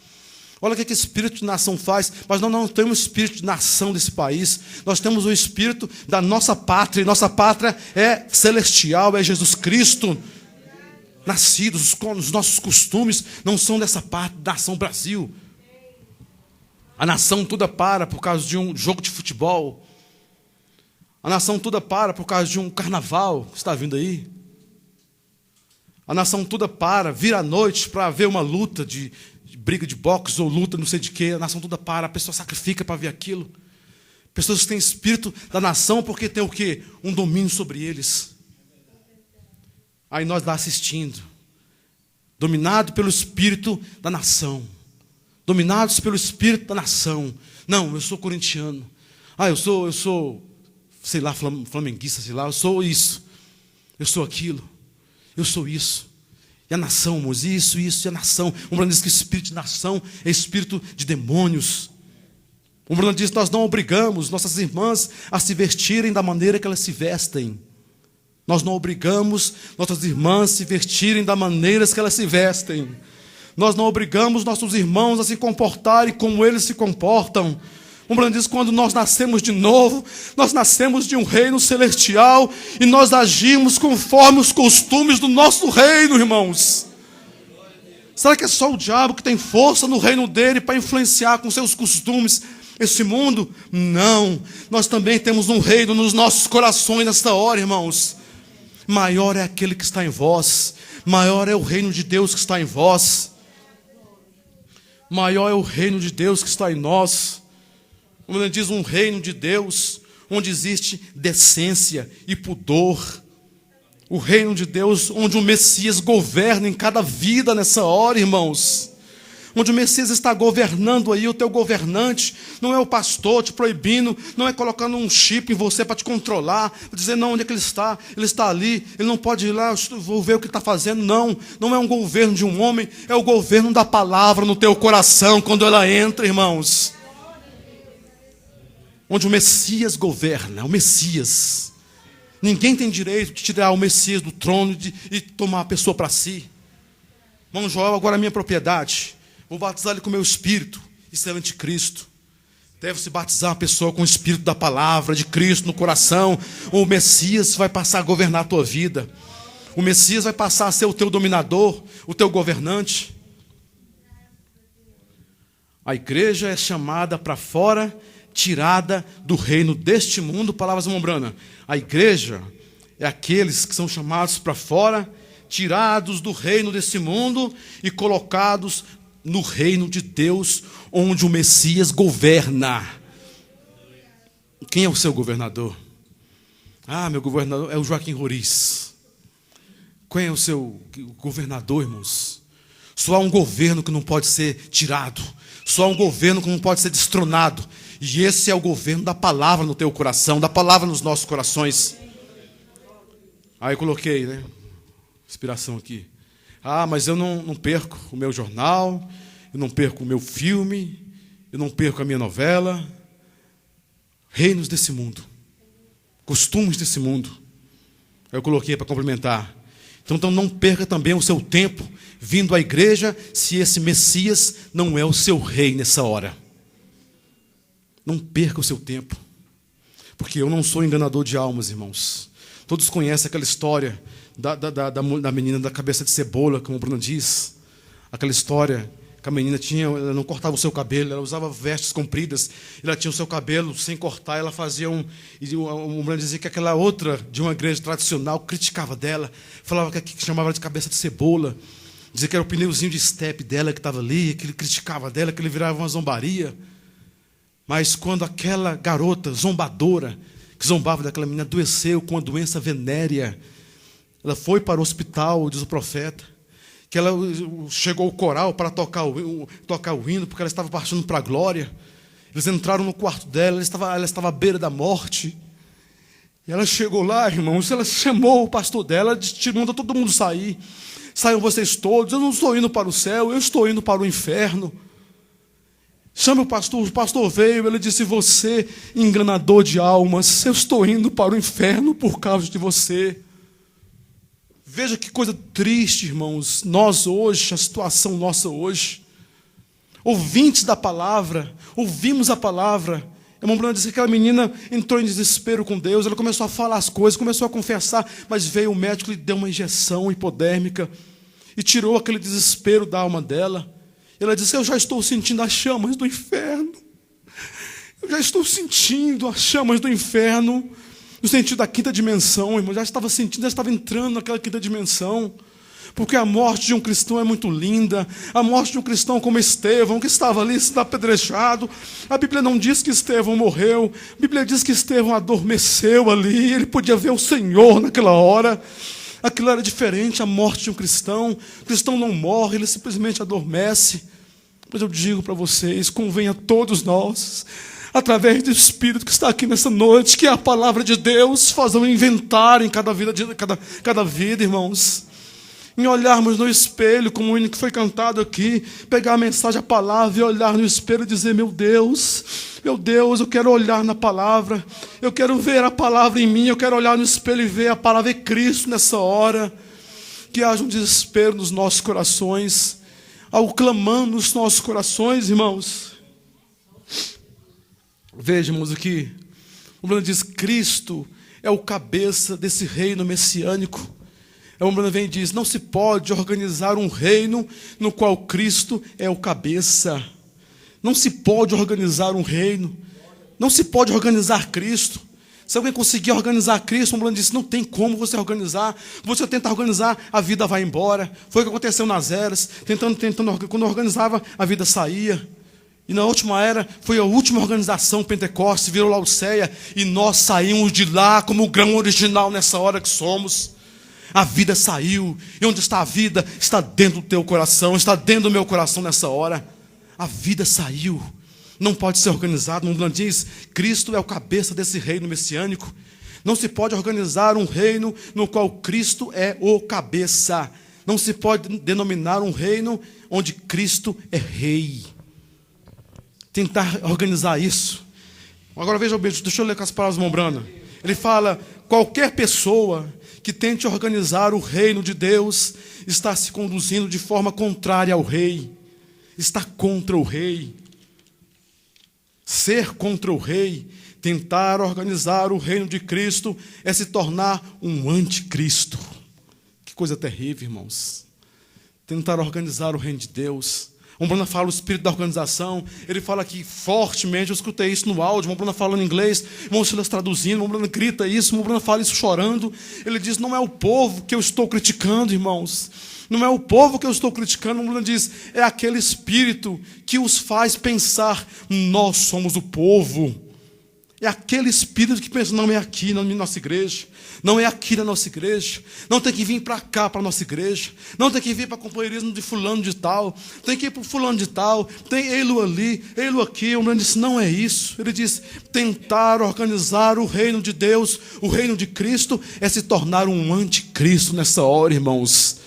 Olha o que espírito de nação faz. Mas nós não temos espírito de nação desse país. Nós temos o espírito da nossa pátria. E nossa pátria é celestial, é Jesus Cristo. Nascidos, os nossos costumes não são dessa parte da nação Brasil. A nação toda para por causa de um jogo de futebol. A nação toda para por causa de um carnaval que está vindo aí. A nação toda vira à noite para ver uma luta de briga de boxe ou luta não sei de quê. A nação toda para, a pessoa sacrifica para ver aquilo. Pessoas que têm espírito da nação porque tem o quê? Um domínio sobre eles. Aí nós lá assistindo. Dominado pelo espírito da nação. Dominados pelo espírito da nação. Não, eu sou corintiano. Eu sou, sei lá, flamenguista, sei lá. Eu sou isso. Eu sou aquilo. Eu sou isso. E a nação, irmãos, isso, e a nação. O Bruno diz que espírito de nação é espírito de demônios. O Bruno diz que nós não obrigamos nossas irmãs a se vestirem da maneira que elas se vestem. Nós não obrigamos nossas irmãs a se vestirem da maneira que elas se vestem. Nós não obrigamos nossos irmãos a se comportarem como eles se comportam. O Bruno diz que quando nós nascemos de novo, nós nascemos de um reino celestial e nós agimos conforme os costumes do nosso reino, irmãos. Será que é só o diabo que tem força no reino dele para influenciar com seus costumes esse mundo? Não. Nós também temos um reino nos nossos corações nesta hora, irmãos. Maior é aquele que está em vós. Maior é o reino de Deus que está em vós. Maior é o reino de Deus que está em nós. Como ele diz, um reino de Deus, onde existe decência e pudor. O reino de Deus, onde o Messias governa em cada vida nessa hora, irmãos. Onde o Messias está governando aí, o teu governante. Não é o pastor te proibindo, não é colocando um chip em você para te controlar, para dizer, não, onde é que ele está ali, ele não pode ir lá, eu vou ver o que ele está fazendo. Não, não é um governo de um homem, é o governo da palavra no teu coração, quando ela entra, irmãos. Onde o Messias governa, o Messias. Ninguém tem direito de tirar o Messias do trono e tomar a pessoa para si. Irmão Joel, agora é minha propriedade. Vou batizar ele com o meu espírito. Isso é anticristo. Deve-se batizar a pessoa com o espírito da palavra, de Cristo no coração. O Messias vai passar a governar a tua vida. O Messias vai passar a ser o teu dominador, o teu governante. A igreja é chamada para fora, tirada do reino deste mundo. Palavras Mombrana. A igreja é aqueles que são chamados para fora, tirados do reino desse mundo e colocados no reino de Deus, onde o Messias governa. Quem é o seu governador? Ah, meu governador é o Joaquim Roriz. Quem é o seu governador, irmãos? Só há um governo que não pode ser tirado. Só há um governo que não pode ser destronado. E esse é o governo da palavra no teu coração, da palavra nos nossos corações. Aí eu coloquei, inspiração aqui. Ah, mas eu não perco o meu jornal, eu não perco o meu filme, eu não perco a minha novela. Reinos desse mundo, costumes desse mundo. Aí eu coloquei para complementar. Então não perca também o seu tempo vindo à igreja, se esse Messias não é o seu rei nessa hora. Não perca o seu tempo, porque eu não sou enganador de almas, irmãos. Todos conhecem aquela história da menina da cabeça de cebola, como o Bruno diz. Aquela história que a menina ela não cortava o seu cabelo, ela usava vestes compridas, ela tinha o seu cabelo sem cortar, ela fazia e o Bruno dizia que aquela outra de uma igreja tradicional criticava dela, falava que chamava ela de cabeça de cebola, dizia que era o pneuzinho de estepe dela que estava ali, que ele criticava dela, que ele virava uma zombaria. Mas quando aquela garota zombadora, que zombava daquela menina, adoeceu com uma doença venérea, ela foi para o hospital, diz o profeta, que ela chegou ao coral para tocar o hino, porque ela estava partindo para a glória. Eles entraram no quarto dela, ela estava à beira da morte. E ela chegou lá, irmãos, ela chamou o pastor dela, disse, manda todo mundo sair. Saiam vocês todos, eu não estou indo para o céu, eu estou indo para o inferno. Chama o pastor veio, ele disse, você, enganador de almas, eu estou indo para o inferno por causa de você. Veja que coisa triste, irmãos, nós hoje, a situação nossa hoje, ouvintes da palavra, ouvimos a palavra. A irmã Bruna disse que aquela menina entrou em desespero com Deus, ela começou a falar as coisas, começou a confessar, mas veio o médico e lhe deu uma injeção hipodérmica e tirou aquele desespero da alma dela. Ela disse, eu já estou sentindo as chamas do inferno. Eu já estou sentindo as chamas do inferno, no sentido da quinta dimensão, irmão. Já estava sentindo, já estava entrando naquela quinta dimensão. Porque a morte de um cristão é muito linda. A morte de um cristão como Estevão, que estava ali sendo apedrejado. A Bíblia não diz que Estevão morreu. A Bíblia diz que Estevão adormeceu ali. Ele podia ver o Senhor naquela hora. Aquilo era diferente, a morte de um cristão. O cristão não morre, ele simplesmente adormece. Mas eu digo para vocês, convém a todos nós, através do Espírito que está aqui nessa noite, que é a palavra de Deus, fazer um inventário em cada vida, irmãos. Em olharmos no espelho, como o hino que foi cantado aqui, pegar a mensagem, a palavra, e olhar no espelho e dizer, meu Deus, eu quero olhar na palavra, eu quero ver a palavra em mim, eu quero olhar no espelho e ver a palavra de Cristo nessa hora. Que haja um desespero nos nossos corações, ao clamando nos nossos corações, irmãos. Vejamos aqui, o Bruno diz, Cristo é o cabeça desse reino messiânico. O Bruno vem e diz, não se pode organizar um reino no qual Cristo é o cabeça. Não se pode organizar um reino. Não se pode organizar Cristo. Se alguém conseguir organizar Cristo, o Bruno disse, não tem como você organizar. Você tenta organizar, a vida vai embora. Foi o que aconteceu nas eras. Quando organizava, a vida saía. E na última era, foi a última organização, Pentecostes, virou Laodiceia. E nós saímos de lá como o grão original nessa hora que somos. A vida saiu. E onde está a vida? Está dentro do teu coração, está dentro do meu coração nessa hora. A vida saiu. Não pode ser organizado. Um diz, Cristo é o cabeça desse reino messiânico. Não se pode organizar um reino no qual Cristo é o cabeça. Não se pode denominar um reino onde Cristo é rei. Tentar organizar isso. Agora veja o beijo, deixa eu ler com as palavras do Mombrana. Ele fala, qualquer pessoa que tente organizar o reino de Deus está se conduzindo de forma contrária ao rei. Está contra o rei. Ser contra o rei, tentar organizar o reino de Cristo, é se tornar um anticristo. Que coisa terrível, irmãos. Tentar organizar o reino de Deus. O Bruna fala o espírito da organização. Ele fala aqui fortemente, eu escutei isso no áudio, o Bruna falando em inglês, o irmão Silas traduzindo, o Bruna grita isso, o Bruna fala isso chorando. Ele diz, não é o povo que eu estou criticando, irmãos. Não é o povo que eu estou criticando, o Bruna diz, é aquele espírito que os faz pensar, nós somos o povo. É aquele espírito que pensa, não é aqui na nossa igreja, não é aqui na nossa igreja, não tem que vir para cá, para a nossa igreja, não tem que vir para companheirismo de fulano de tal, tem que ir para o fulano de tal, tem ele ali, ele aqui. O homem disse, não é isso. Ele diz, tentar organizar o reino de Deus, o reino de Cristo, é se tornar um anticristo nessa hora, irmãos.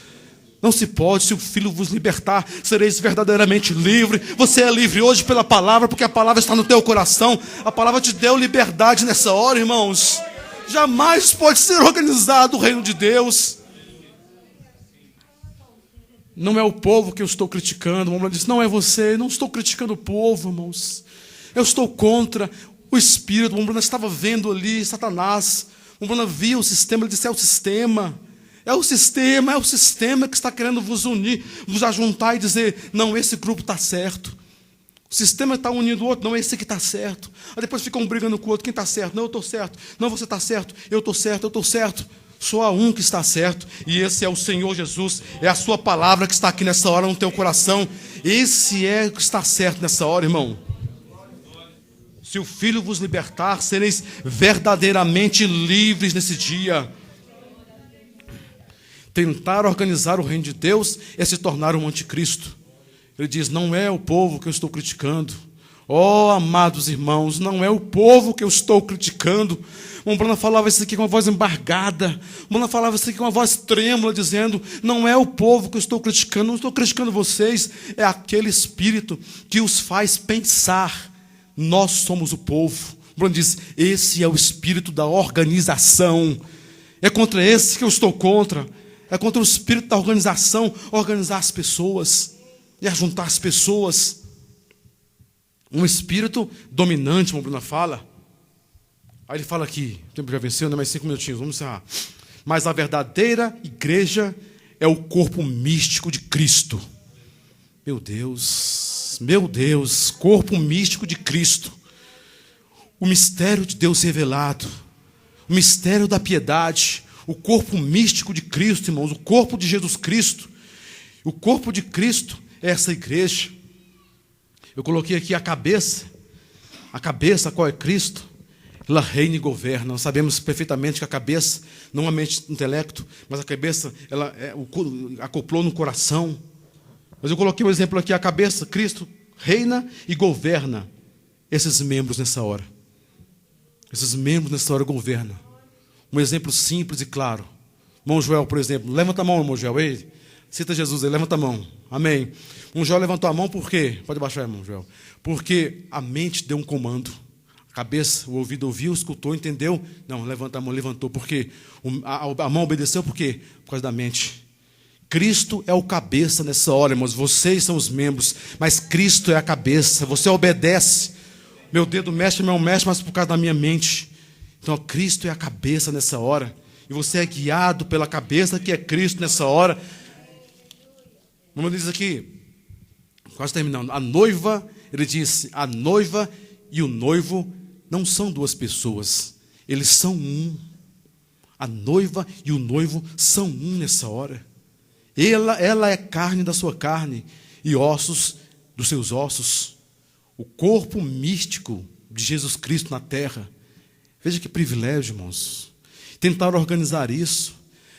Não se pode, se o Filho vos libertar, sereis verdadeiramente livre. Você é livre hoje pela palavra, porque a palavra está no teu coração. A palavra te deu liberdade nessa hora, irmãos. Jamais pode ser organizado o reino de Deus. Não é o povo que eu estou criticando. O homem disse, não é você, eu não estou criticando o povo, irmãos. Eu estou contra o espírito. O homem estava vendo ali Satanás. O homem via o sistema, ele disse, é o sistema. É o sistema que está querendo vos unir, vos ajuntar e dizer, não, esse grupo está certo. O sistema está unindo o outro, não, esse que está certo. Aí depois ficam brigando com o outro, quem está certo? Não, eu estou certo. Não, você está certo. Eu estou certo, eu estou certo. Só há um que está certo, e esse é o Senhor Jesus. É a sua palavra que está aqui nessa hora no teu coração. Esse é o que está certo nessa hora, irmão. Se o Filho vos libertar, sereis verdadeiramente livres nesse dia. Tentar organizar o reino de Deus é se tornar um anticristo. Ele diz, não é o povo que eu estou criticando. Oh, amados irmãos, não é o povo que eu estou criticando. O Bruna falava isso aqui com uma voz embargada. O Bruna falava isso aqui com uma voz trêmula, dizendo, não é o povo que eu estou criticando, não estou criticando vocês. É aquele espírito que os faz pensar, nós somos o povo. O Bruna diz, esse é o espírito da organização. É contra esse que eu estou contra. É contra o espírito da organização, organizar as pessoas e ajuntar as pessoas. Um espírito dominante, como a Bruna fala. Aí ele fala aqui, o tempo já venceu, mais 5 minutinhos, vamos encerrar. Mas a verdadeira igreja é o corpo místico de Cristo. Meu Deus, corpo místico de Cristo. O mistério de Deus revelado, o mistério da piedade, o corpo místico de Cristo, irmãos, o corpo de Jesus Cristo. O corpo de Cristo é essa igreja. Eu coloquei aqui a cabeça, qual é Cristo? Ela reina e governa. Nós sabemos perfeitamente que a cabeça, não a mente intelecto, mas a cabeça, ela acoplou no coração. Mas eu coloquei um exemplo aqui, a cabeça, Cristo reina e governa esses membros nessa hora. Esses membros nessa hora governam. Um exemplo simples e claro. Irmão Joel, por exemplo. Levanta a mão, irmão Joel. Ele cita Jesus aí, levanta a mão. Amém. Um Joel levantou a mão por quê? Pode baixar, irmão Joel. Porque a mente deu um comando. A cabeça, o ouvido ouviu, escutou, entendeu? Não, levanta a mão, levantou. Por quê? A mão obedeceu por quê? Por causa da mente. Cristo é o cabeça nessa hora, irmãos. Vocês são os membros, mas Cristo é a cabeça. Você obedece. Meu dedo mexe, meu mexe, mas por causa da minha mente. Então, Cristo é a cabeça nessa hora. E você é guiado pela cabeça que é Cristo nessa hora. Vamos dizer aqui, quase terminando. A noiva, ele disse, a noiva e o noivo não são duas pessoas. Eles são um. A noiva e o noivo são um nessa hora. Ela é carne da sua carne e ossos dos seus ossos. O corpo místico de Jesus Cristo na terra. Veja que privilégio, irmãos. Tentar organizar isso.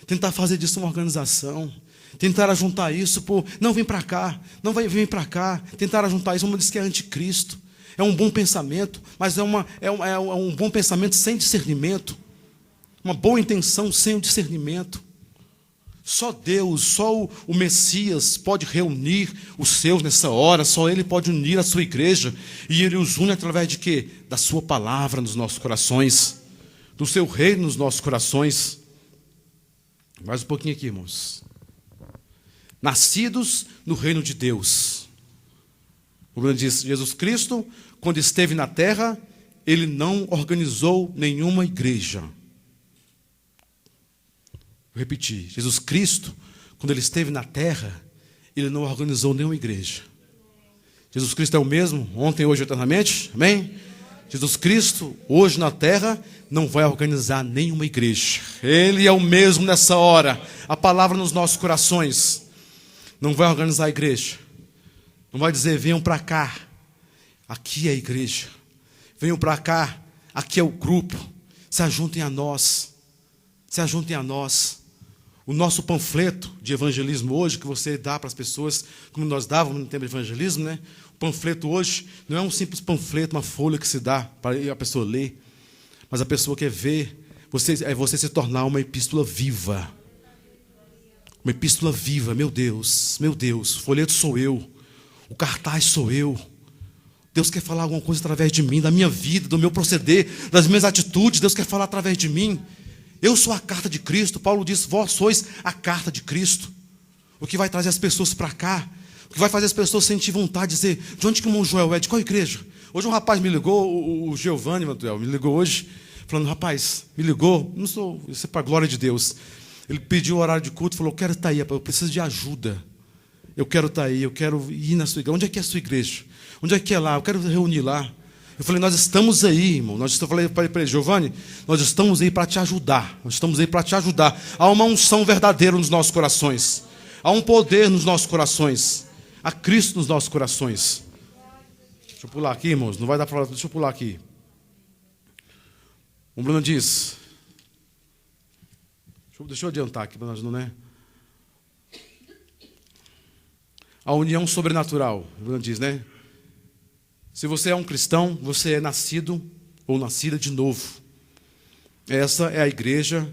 tentar fazer disso uma organização, tentar juntar isso por, não, vem para cá, não vai vir para cá, tentar juntar isso, vamos dizer que é anticristo. É um bom pensamento, mas é um bom pensamento sem discernimento, uma boa intenção sem o discernimento. Só Deus, só o Messias pode reunir os seus nessa hora, só Ele pode unir a sua igreja, e Ele os une através de quê? Da sua palavra nos nossos corações, do seu reino nos nossos corações. Mais um pouquinho aqui, irmãos. Nascidos no reino de Deus. O Bruno diz, Jesus Cristo, quando esteve na terra, Ele não organizou nenhuma igreja. Vou repetir, Jesus Cristo, quando Ele esteve na terra, Ele não organizou nenhuma igreja. Jesus Cristo é o mesmo, ontem, hoje e eternamente, amém? Jesus Cristo, hoje na terra, não vai organizar nenhuma igreja. Ele é o mesmo nessa hora, a palavra nos nossos corações. Não vai organizar a igreja, não vai dizer, venham para cá, aqui é a igreja, venham para cá, aqui é o grupo, se ajuntem a nós, se ajuntem a nós. O nosso panfleto de evangelismo hoje, que você dá para as pessoas, como nós dávamos no tempo de evangelismo, né? O panfleto hoje não é um simples panfleto, uma folha que se dá para a pessoa ler, mas a pessoa quer ver, você se tornar uma epístola viva. Uma epístola viva, meu Deus, o folheto sou eu, o cartaz sou eu. Deus quer falar alguma coisa através de mim, da minha vida, do meu proceder, das minhas atitudes, Deus quer falar através de mim. Eu sou a carta de Cristo, Paulo diz, vós sois a carta de Cristo. O que vai trazer as pessoas para cá, o que vai fazer as pessoas sentir vontade de dizer, de onde que o irmão Joel é, de qual igreja? Hoje um rapaz me ligou, o Giovanni, Manuel, me ligou hoje, falando, rapaz, me ligou, não sou, isso é para a glória de Deus. Ele pediu o horário de culto, falou, eu quero estar aí, eu preciso de ajuda. Eu quero estar aí, eu quero ir na sua igreja. Onde é que é a sua igreja? Onde é que é lá? Eu quero reunir lá. Eu falei, nós estamos aí, irmão. Eu falei para ele, Giovanni, nós estamos aí para te ajudar. Nós estamos aí para te ajudar. Há uma unção verdadeira nos nossos corações. Há um poder nos nossos corações. Há Cristo nos nossos corações. Deixa eu pular aqui, irmãos. Não vai dar para falar, deixa eu pular aqui. O Bruno diz... Deixa eu adiantar aqui para nós não, né? A união sobrenatural, o Bruno diz, né? Se você é um cristão, você é nascido ou nascida de novo. Essa é a igreja,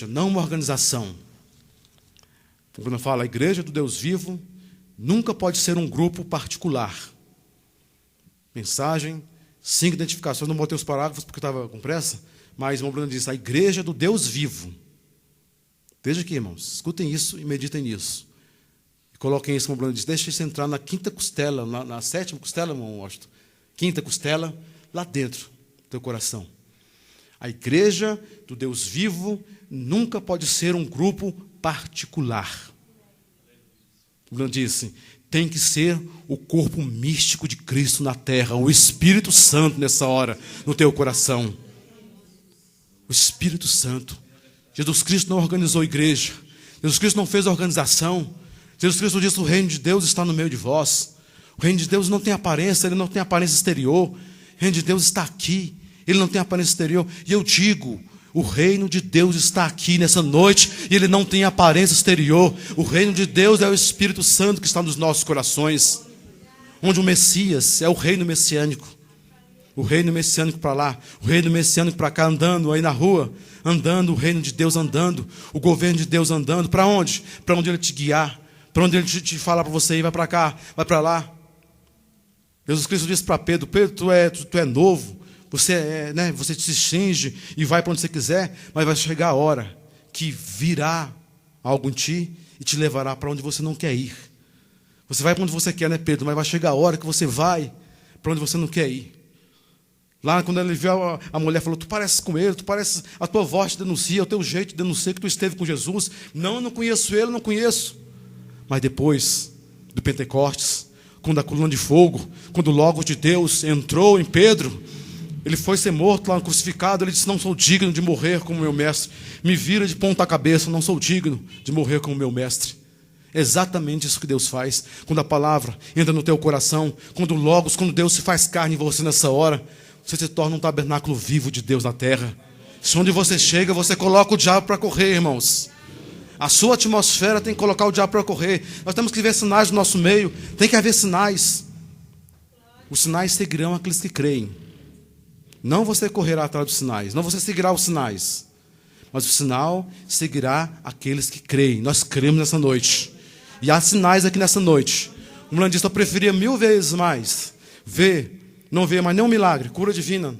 não uma organização. O Bruno fala, a igreja do Deus vivo nunca pode ser um grupo particular. Mensagem, 5 identificações, não botei os parágrafos porque estava com pressa, mas o irmão Bruno diz, a igreja do Deus vivo. Veja aqui, irmãos, escutem isso e meditem nisso. E coloquem isso, como o Bruno diz, deixa isso entrar na 5ª costela, na 7ª costela, irmão Washington. 5ª costela, lá dentro do teu coração. A igreja do Deus vivo nunca pode ser um grupo particular. O Bruno disse, tem que ser o corpo místico de Cristo na terra, o Espírito Santo nessa hora, no teu coração. O Espírito Santo. Jesus Cristo não organizou a igreja. Jesus Cristo não fez a organização. Jesus Cristo disse, o reino de Deus está no meio de vós. O reino de Deus não tem aparência, ele não tem aparência exterior. O reino de Deus está aqui, ele não tem aparência exterior. E eu digo, o reino de Deus está aqui nessa noite e ele não tem aparência exterior. O reino de Deus é o Espírito Santo que está nos nossos corações. Onde o Messias é o reino messiânico. O reino messiânico para lá, o reino messiânico para cá, andando aí na rua, andando, o reino de Deus andando, o governo de Deus andando. Para onde? Para onde ele te guiar, para onde ele te falar para você ir, vai para cá, vai para lá. Jesus Cristo disse para Pedro, Pedro, tu é novo, você se cinge e vai para onde você quiser, mas vai chegar a hora que virá algo em ti e te levará para onde você não quer ir. Você vai para onde você quer, né, Pedro? Mas vai chegar a hora que você vai para onde você não quer ir. Lá, quando ele viu a mulher, falou, tu pareces com ele, a tua voz te denuncia, o teu jeito te denuncia que tu esteve com Jesus. Não, eu não conheço ele, não conheço. Mas depois do Pentecostes, quando a coluna de fogo, quando o Logos de Deus entrou em Pedro, ele foi ser morto lá crucificado, ele disse, não sou digno de morrer como meu mestre. Me vira de ponta cabeça, não sou digno de morrer como meu mestre. É exatamente isso que Deus faz. Quando a palavra entra no teu coração, quando o Logos, quando Deus se faz carne em você nessa hora, você se torna um tabernáculo vivo de Deus na terra. Se onde você chega, você coloca o diabo para correr, irmãos. A sua atmosfera tem que colocar o diabo para correr. Nós temos que ver sinais no nosso meio. Tem que haver sinais. Os sinais seguirão aqueles que creem. Não você correrá atrás dos sinais. Não você seguirá os sinais. Mas o sinal seguirá aqueles que creem. Nós cremos nessa noite. E há sinais aqui nessa noite. O mulher disse, eu preferia 1000 vezes mais ver, não ver mais nenhum milagre, cura divina,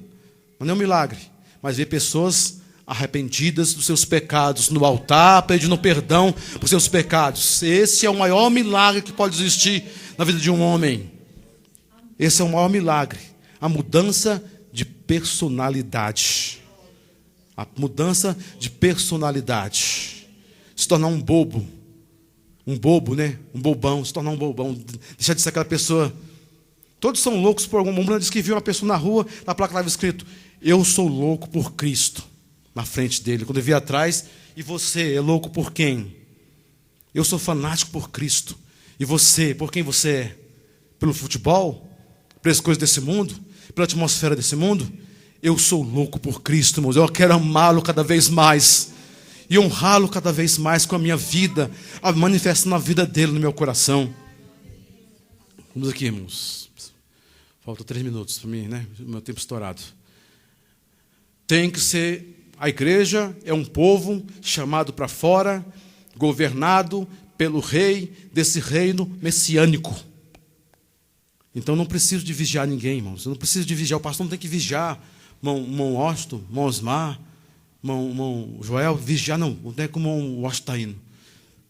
mas nenhum milagre, mas ver pessoas arrependidas dos seus pecados no altar, pedindo perdão por seus pecados. Esse é o maior milagre que pode existir na vida de um homem. Esse é o maior milagre. A mudança de personalidade. A mudança de personalidade. Se tornar um bobo. Um bobo, né? Um bobão. Se tornar um bobão. Deixar de ser aquela pessoa. Todos são loucos por algum momento. Diz que viu uma pessoa na rua, na placa estava escrito, eu sou louco por Cristo. Na frente dele. Quando eu vi atrás, e você é louco por quem? Eu sou fanático por Cristo. E você, por quem você é? Pelo futebol? Pelas coisas desse mundo? Pela atmosfera desse mundo? Eu sou louco por Cristo, irmãos. Eu quero amá-lo cada vez mais. E honrá-lo cada vez mais com a minha vida, manifestando a vida dele no meu coração. Vamos aqui, irmãos. Faltam 3 minutos para mim, né? O meu tempo estourado. Tem que ser... A igreja é um povo chamado para fora, governado pelo rei desse reino messiânico. Então não preciso de vigiar ninguém, irmãos. Eu não preciso de vigiar. O pastor não tem que vigiar. Mão Washington, mão Osmar, mão Joel, vigiar não. Onde é que o mão Washington está indo?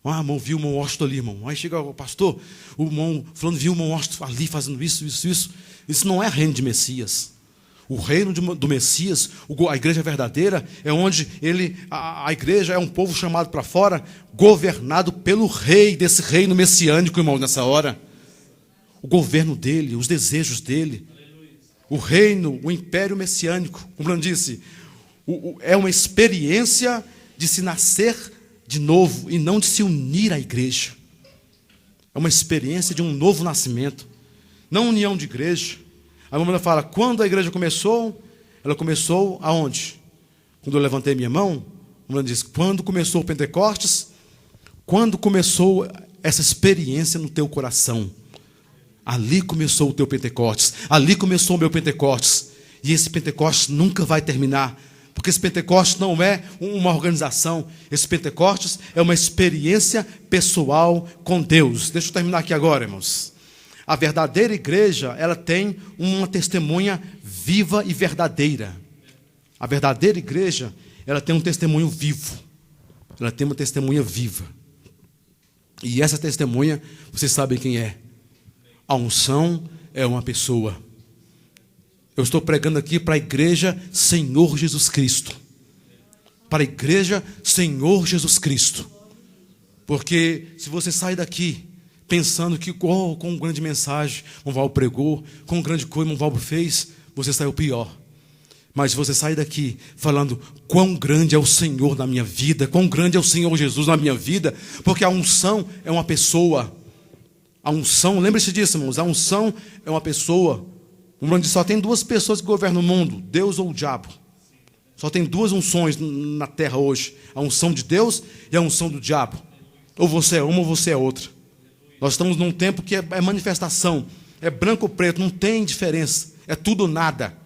Ah, mão viu o mão Washington ali, irmão. Aí chega o pastor, o mão fulano viu o mão Washington ali fazendo isso. Isso não é reino de Messias. O reino do Messias, a igreja verdadeira, é onde a igreja é um povo chamado para fora, governado pelo rei desse reino messiânico, irmão, nessa hora. O governo dele, os desejos dele. O reino, o império messiânico, como eu disse, é uma experiência de se nascer de novo e não de se unir à igreja. É uma experiência de um novo nascimento, não união de igreja. A mamãe fala, quando a igreja começou, ela começou aonde? Quando eu levantei minha mão, a mamãe diz, quando começou o Pentecostes, quando começou essa experiência no teu coração. Ali começou o teu Pentecostes, ali começou o meu Pentecostes. E esse Pentecostes nunca vai terminar, porque esse Pentecostes não é uma organização, esse Pentecostes é uma experiência pessoal com Deus. Deixa eu terminar aqui agora, irmãos. A verdadeira igreja, ela tem uma testemunha viva e verdadeira. A verdadeira igreja, ela tem um testemunho vivo. Ela tem uma testemunha viva. E essa testemunha, vocês sabem quem é. A unção é uma pessoa. Eu estou pregando aqui para a igreja Senhor Jesus Cristo. Para a igreja Senhor Jesus Cristo. Porque se você sai daqui pensando que com grande mensagem, um Val pregou, com grande coisa, um Val fez, você saiu pior. Mas se você sair daqui falando quão grande é o Senhor na minha vida, quão grande é o Senhor Jesus na minha vida, porque a unção é uma pessoa. A unção, lembre-se disso, irmãos, a unção é uma pessoa. O mundo só tem 2 pessoas que governam o mundo, Deus ou o diabo. Só tem 2 unções na terra hoje, a unção de Deus e a unção do diabo. Ou você é uma ou você é outra. Nós estamos num tempo que é manifestação, é branco ou preto, não tem diferença, é tudo ou nada.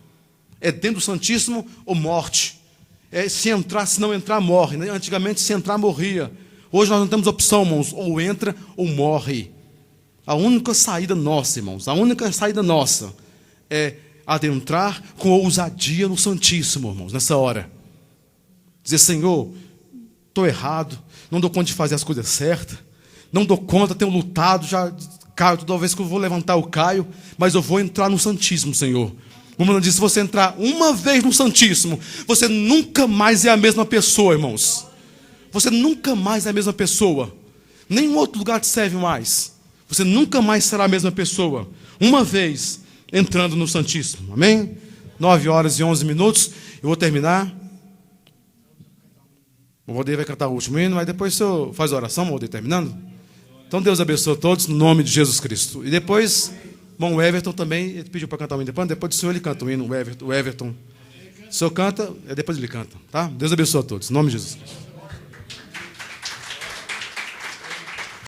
É dentro do Santíssimo ou morte. É se entrar, se não entrar, morre. Antigamente, se entrar, morria. Hoje nós não temos opção, irmãos, ou entra ou morre. A única saída nossa, irmãos, a única saída nossa é adentrar com ousadia no Santíssimo, irmãos, nessa hora. Dizer, Senhor, estou errado, não dou conta de fazer as coisas certas, não dou conta, tenho lutado, já caio, toda vez que eu vou levantar eu caio, mas eu vou entrar no Santíssimo, Senhor. Como eu disse, se você entrar uma vez no Santíssimo, você nunca mais é a mesma pessoa, irmãos. Você nunca mais é a mesma pessoa. Nenhum outro lugar te serve mais. Você nunca mais será a mesma pessoa. Uma vez entrando no Santíssimo. Amém? 9h11. Eu vou terminar. O Valdeir vai cantar o último hino, mas depois o senhor faz a oração, Valdeir, terminando. Então Deus abençoe a todos, no nome de Jesus Cristo. E depois, irmão Everton também, ele pediu para cantar o hino depois do senhor ele canta o hino, o Everton. O senhor canta, depois ele canta, tá? Deus abençoe a todos. Em nome de Jesus.